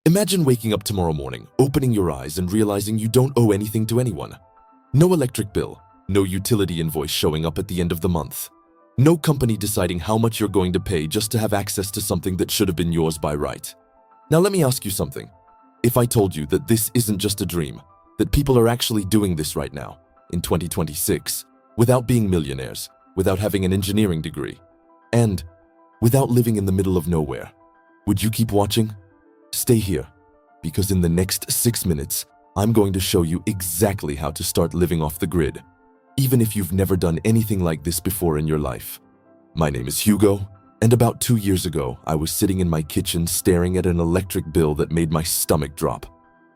Imagine waking up tomorrow morning, opening your eyes and realizing you don't owe anything to anyone. No electric bill, no utility invoice showing up at the end of the month. No company deciding how much you're going to pay just to have access to something that should have been yours by right. Now let me ask you something. If I told you that this isn't just a dream, that people are actually doing this right now, in 2026, without being millionaires, without having an engineering degree, and without living in the middle of nowhere, would you keep watching? Stay here, because in the next 6 minutes, I'm going to show you exactly how to start living off the grid, even if you've never done anything like this before in your life. My name is Hugo, and about 2 years ago, I was sitting in my kitchen staring at an electric bill that made my stomach drop.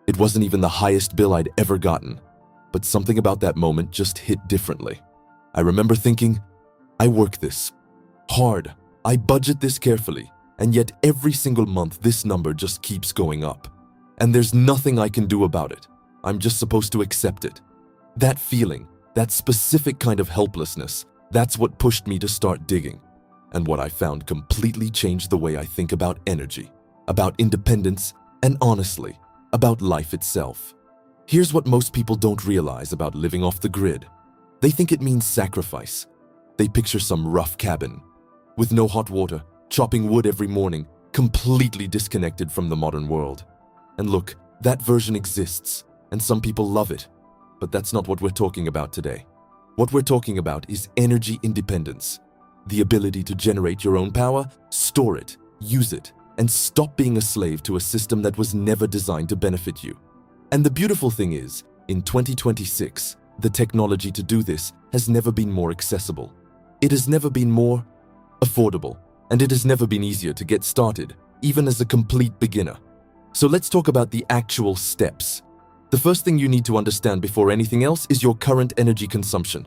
It wasn't even the highest bill I'd ever gotten, but something about that moment just hit differently. I remember thinking, I work this hard, I budget this carefully, and yet every single month this number just keeps going up. And there's nothing I can do about it. I'm just supposed to accept it. That feeling, that specific kind of helplessness, that's what pushed me to start digging. And what I found completely changed the way I think about energy, about independence, and honestly, about life itself. Here's what most people don't realize about living off the grid. They think it means sacrifice. They picture some rough cabin, with no hot water, chopping wood every morning, completely disconnected from the modern world. And look, that version exists, and some people love it. But that's not what we're talking about today. What we're talking about is energy independence. The ability to generate your own power, store it, use it, and stop being a slave to a system that was never designed to benefit you. And the beautiful thing is, in 2026, the technology to do this has never been more accessible. It has never been more affordable, and it has never been easier to get started, even as a complete beginner. So let's talk about the actual steps. The first thing you need to understand before anything else is your current energy consumption.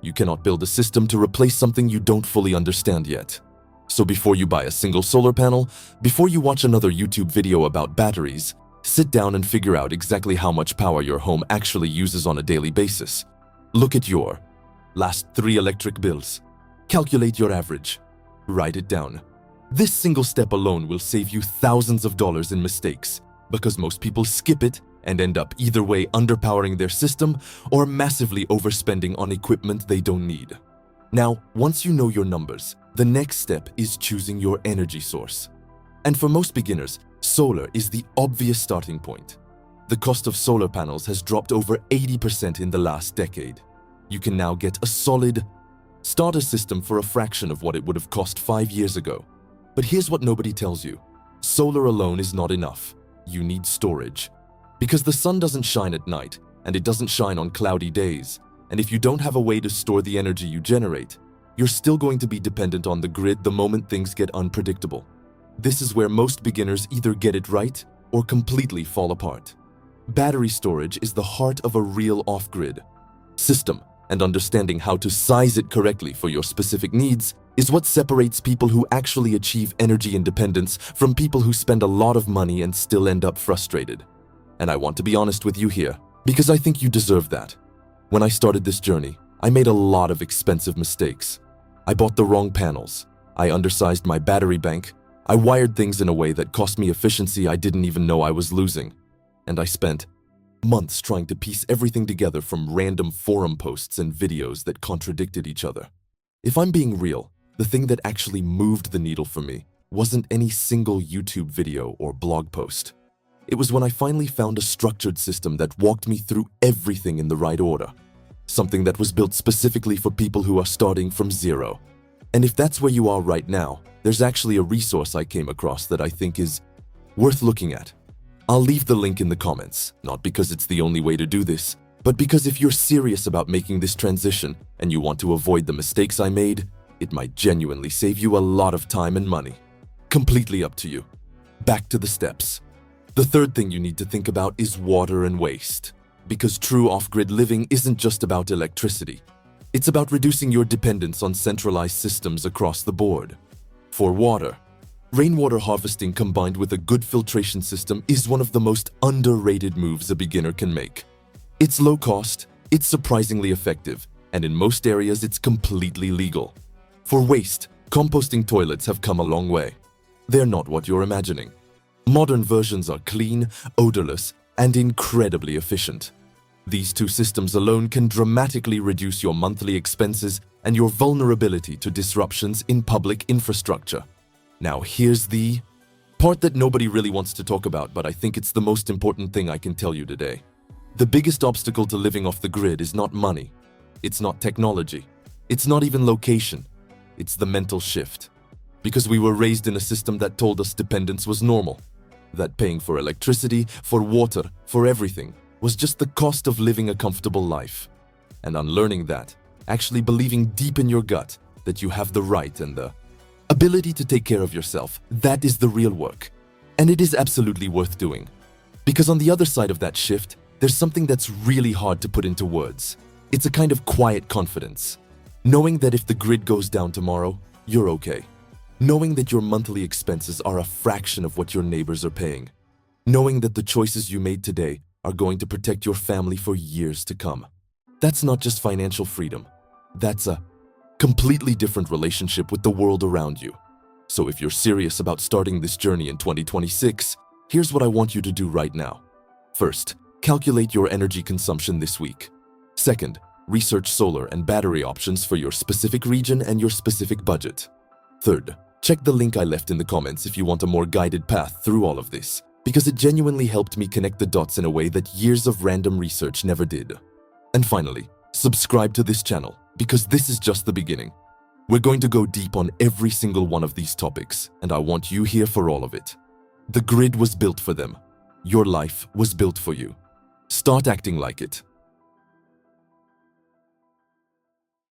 You cannot build a system to replace something you don't fully understand yet. So before you buy a single solar panel, before you watch another YouTube video about batteries, sit down and figure out exactly how much power your home actually uses on a daily basis. Look at your last 3 electric bills. Calculate your average. Write it down. This single step alone will save you thousands of dollars in mistakes, because most people skip it and end up either way underpowering their system or massively overspending on equipment they don't need. Now, once you know your numbers, the next step is choosing your energy source. And for most beginners, solar is the obvious starting point. The cost of solar panels has dropped over 80% in the last decade. You can now get a solid starter system for a fraction of what it would have cost 5 years ago. But here's what nobody tells you. Solar alone is not enough. You need storage. Because the sun doesn't shine at night, and it doesn't shine on cloudy days. And if you don't have a way to store the energy you generate, you're still going to be dependent on the grid the moment things get unpredictable. This is where most beginners either get it right or completely fall apart. Battery storage is the heart of a real off-grid system, and understanding how to size it correctly for your specific needs is what separates people who actually achieve energy independence from people who spend a lot of money and still end up frustrated. And I want to be honest with you here, because I think you deserve that. When I started this journey, I made a lot of expensive mistakes. I bought the wrong panels. I undersized my battery bank. I wired things in a way that cost me efficiency I didn't even know I was losing. And I spent months trying to piece everything together from random forum posts and videos that contradicted each other. If I'm being real, the thing that actually moved the needle for me wasn't any single YouTube video or blog post. It was when I finally found a structured system that walked me through everything in the right order. Something that was built specifically for people who are starting from zero. And if that's where you are right now, there's actually a resource I came across that I think is worth looking at. I'll leave the link in the comments, not because it's the only way to do this, but because if you're serious about making this transition and you want to avoid the mistakes I made, it might genuinely save you a lot of time and money. Completely up to you. Back to the steps. The third thing you need to think about is water and waste. Because true off-grid living isn't just about electricity. It's about reducing your dependence on centralized systems across the board. For water, rainwater harvesting combined with a good filtration system is one of the most underrated moves a beginner can make. It's low cost, it's surprisingly effective, and in most areas it's completely legal. For waste, composting toilets have come a long way. They're not what you're imagining. Modern versions are clean, odorless, and incredibly efficient. These two systems alone can dramatically reduce your monthly expenses and your vulnerability to disruptions in public infrastructure. Now here's the part that nobody really wants to talk about, but I think it's the most important thing I can tell you today. The biggest obstacle to living off the grid is not money. It's not technology. It's not even location. It's the mental shift. Because we were raised in a system that told us dependence was normal. That paying for electricity, for water, for everything was just the cost of living a comfortable life. And unlearning that, actually believing deep in your gut that you have the right and the ability to take care of yourself, that is the real work. And it is absolutely worth doing. Because on the other side of that shift, there's something that's really hard to put into words. It's a kind of quiet confidence. Knowing that if the grid goes down tomorrow, you're okay. Knowing that your monthly expenses are a fraction of what your neighbors are paying. Knowing that the choices you made today are going to protect your family for years to come. That's not just financial freedom. That's a completely different relationship with the world around you. So if you're serious about starting this journey in 2026, here's what I want you to do right now. First, calculate your energy consumption this week. Second, research solar and battery options for your specific region and your specific budget. Third, check the link I left in the comments if you want a more guided path through all of this, because it genuinely helped me connect the dots in a way that years of random research never did. And finally, subscribe to this channel, because this is just the beginning. We're going to go deep on every single one of these topics, and I want you here for all of it. The grid was built for them. Your life was built for you. Start acting like it.